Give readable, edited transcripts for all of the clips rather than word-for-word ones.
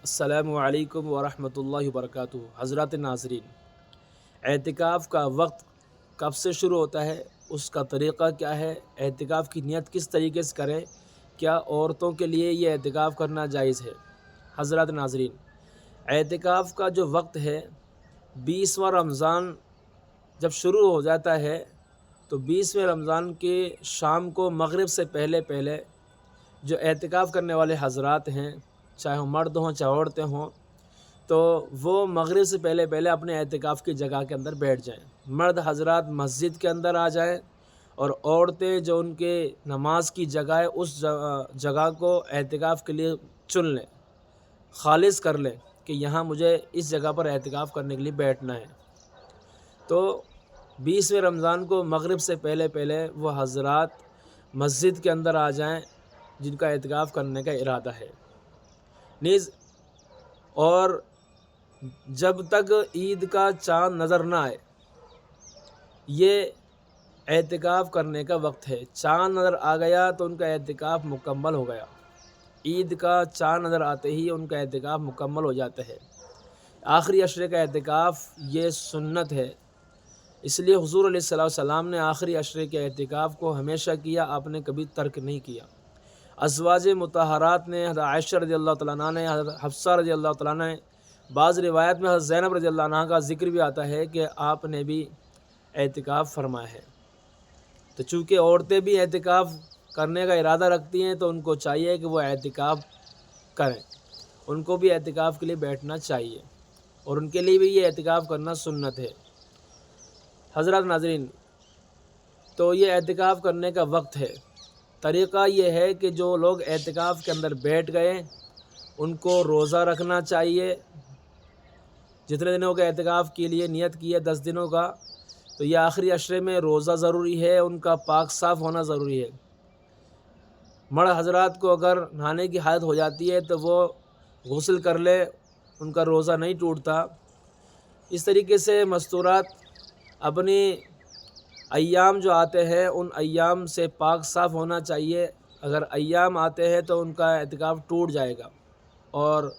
السلام علیکم ورحمۃ اللہ وبرکاتہ۔ حضرات ناظرین، اعتکاف کا وقت کب سے شروع ہوتا ہے، اس کا طریقہ کیا ہے، اعتکاف کی نیت کس طریقے سے کریں، کیا عورتوں کے لیے یہ اعتکاف کرنا جائز ہے؟ حضرات ناظرین، اعتکاف کا جو وقت ہے 20واں رمضان جب شروع ہو جاتا ہے تو 20ویں رمضان کے شام کو مغرب سے پہلے جو اعتکاف کرنے والے حضرات ہیں، چاہے وہ مرد ہوں چاہے عورتیں ہوں، تو وہ مغرب سے پہلے اپنے اعتکاف کی جگہ کے اندر بیٹھ جائیں۔ مرد حضرات مسجد کے اندر آ جائیں اور عورتیں جو ان کے نماز کی جگہ ہے اس جگہ کو اعتکاف کے لیے چن لیں، خالص کر لیں کہ یہاں مجھے اس جگہ پر اعتکاف کرنے کے لیے بیٹھنا ہے۔ تو 20ویں رمضان کو مغرب سے پہلے وہ حضرات مسجد کے اندر آ جائیں جن کا اعتکاف کرنے کا ارادہ ہے نیز، اور جب تک عید کا چاند نظر نہ آئے یہ اعتکاف کرنے کا وقت ہے۔ چاند نظر آ گیا تو ان کا اعتکاف مکمل ہو گیا، عید کا چاند نظر آتے ہی ان کا اعتکاف مکمل ہو جاتا ہے۔ آخری عشرے کا اعتکاف یہ سنت ہے، اس لیے حضور علیہ السلام نے آخری عشرے کے اعتکاف کو ہمیشہ کیا، آپ نے کبھی ترک نہیں کیا۔ ازواج مطہرات نے، حضرت عائشہ رضی اللہ تعالیٰ عنہ نے، حضرت حفصہ رضی اللہ تعالیٰ عنہ نے، بعض روایت میں حضرت زینب رضی اللہ عنہ کا ذکر بھی آتا ہے کہ آپ نے بھی اعتکاف فرمایا ہے۔ تو چونکہ عورتیں بھی اعتکاف کرنے کا ارادہ رکھتی ہیں تو ان کو چاہیے کہ وہ اعتکاف کریں، ان کو بھی اعتکاف کے لیے بیٹھنا چاہیے اور ان کے لیے بھی یہ اعتکاف کرنا سنت ہے۔ حضرات ناظرین، تو یہ اعتکاف کرنے کا وقت ہے۔ طریقہ یہ ہے کہ جو لوگ اعتکاف کے اندر بیٹھ گئے ان کو روزہ رکھنا چاہیے۔ جتنے دنوں کے اعتکاف کے لیے نیت کی ہے 10 دنوں کا، تو یہ آخری عشرے میں روزہ ضروری ہے، ان کا پاک صاف ہونا ضروری ہے۔ مرد حضرات کو اگر نہانے کی حالت ہو جاتی ہے تو وہ غسل کر لے، ان کا روزہ نہیں ٹوٹتا۔ اس طریقے سے مستورات اپنی ایام جو آتے ہیں ان ایام سے پاک صاف ہونا چاہیے۔ اگر ایام آتے ہیں تو ان کا اعتکاف ٹوٹ جائے گا، اور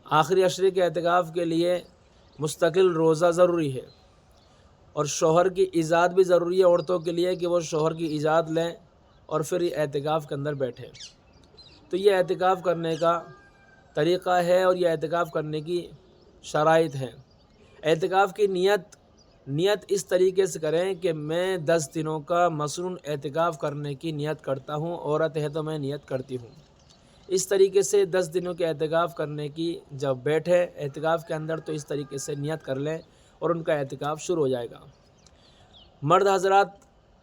آخری عشرے کے اعتکاف کے لیے مستقل روزہ ضروری ہے، اور شوہر کی اجازت بھی ضروری ہے عورتوں کے لیے کہ وہ شوہر کی اجازت لیں اور پھر یہ اعتکاف کے اندر بیٹھیں۔ تو یہ اعتکاف کرنے کا طریقہ ہے اور یہ اعتکاف کرنے کی شرائط ہیں۔ اعتکاف کی نیت اس طریقے سے کریں کہ میں 10 دنوں کا مصنون اعتکاف کرنے کی نیت کرتا ہوں، عورت ہے تو میں نیت کرتی ہوں۔ اس طریقے سے 10 دنوں کے اعتکاف کرنے کی جب بیٹھے اعتکاف کے اندر تو اس طریقے سے نیت کر لیں اور ان کا اعتکاف شروع ہو جائے گا۔ مرد حضرات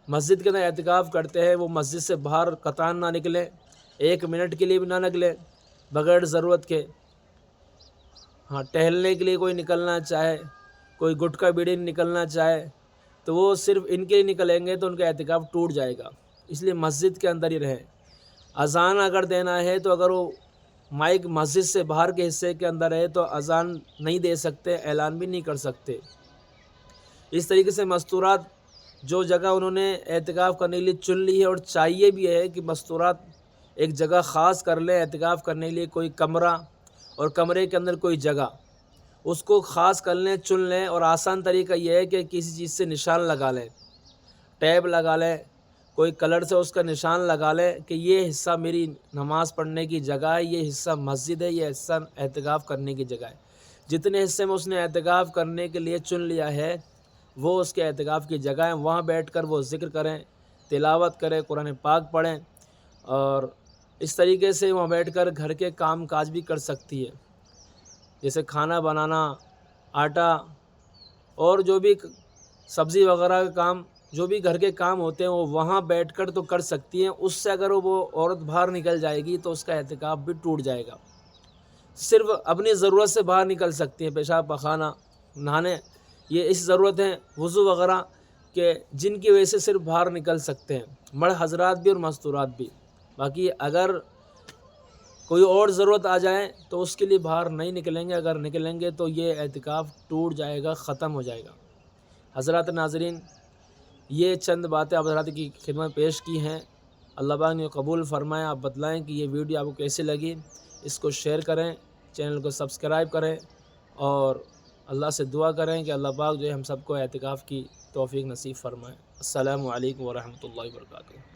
مسجد کے اندر اعتکاف کرتے ہیں، وہ مسجد سے باہر قطعاً نہ نکلیں، 1 منٹ کے لیے بھی نہ نکلیں بغیر ضرورت کے۔ ہاں، ٹہلنے کے لیے کوئی نکلنا چاہے، کوئی گٹکا بیڑی نکلنا چاہے تو وہ صرف ان کے لیے نکلیں گے تو ان کا اعتکاف ٹوٹ جائے گا، اس لیے مسجد کے اندر ہی رہیں۔ اذان اگر دینا ہے تو اگر وہ مائک مسجد سے باہر کے حصے کے اندر ہے تو اذان نہیں دے سکتے، اعلان بھی نہیں کر سکتے۔ اس طریقے سے مستورات جو جگہ انہوں نے اعتکاف کرنے کے لیے چن لی ہے، اور چاہیے بھی ہے کہ مستورات ایک جگہ خاص کر لیں اعتکاف کرنے کے لیے، کوئی کمرہ اور کمرے کے اندر کوئی جگہ اس کو خاص کر لیں، چن لیں، اور آسان طریقہ یہ ہے کہ کسی چیز سے نشان لگا لیں، ٹیب لگا لیں، کوئی کلر سے اس کا نشان لگا لیں کہ یہ حصہ میری نماز پڑھنے کی جگہ ہے، یہ حصہ مسجد ہے، یہ حصہ اعتکاف کرنے کی جگہ ہے۔ جتنے حصے میں اس نے اعتکاف کرنے کے لیے چن لیا ہے وہ اس کے اعتکاف کی جگہ ہے، وہاں بیٹھ کر وہ ذکر کریں، تلاوت کریں، قرآن پاک پڑھیں، اور اس طریقے سے وہاں بیٹھ کر گھر کے کام کاج بھی کر سکتی ہے، جیسے کھانا بنانا، آٹا اور جو بھی سبزی وغیرہ کا کام، جو بھی گھر کے کام ہوتے ہیں وہ وہاں بیٹھ کر تو کر سکتی ہیں۔ اس سے اگر وہ عورت باہر نکل جائے گی تو اس کا اعتکاف بھی ٹوٹ جائے گا۔ صرف اپنی ضرورت سے باہر نکل سکتی ہیں، پیشاب پخانہ، نہانے، یہ اس ضرورت ہیں، وضو وغیرہ کہ جن کی وجہ سے صرف باہر نکل سکتے ہیں مرد حضرات بھی اور مستورات بھی۔ باقی اگر کوئی اور ضرورت آ جائے تو اس کے لیے باہر نہیں نکلیں گے، اگر نکلیں گے تو یہ اعتکاف ٹوٹ جائے گا، ختم ہو جائے گا۔ حضرات ناظرین، یہ چند باتیں آپ حضرات کی خدمت پیش کی ہیں، اللہ پاک نے قبول فرمائے۔ آپ بتلائیں کہ یہ ویڈیو آپ کو کیسی لگی، اس کو شیئر کریں، چینل کو سبسکرائب کریں اور اللہ سے دعا کریں کہ اللہ پاک جو ہے ہم سب کو اعتکاف کی توفیق نصیب فرمائے۔ السلام علیکم ورحمۃ اللہ وبرکاتہ۔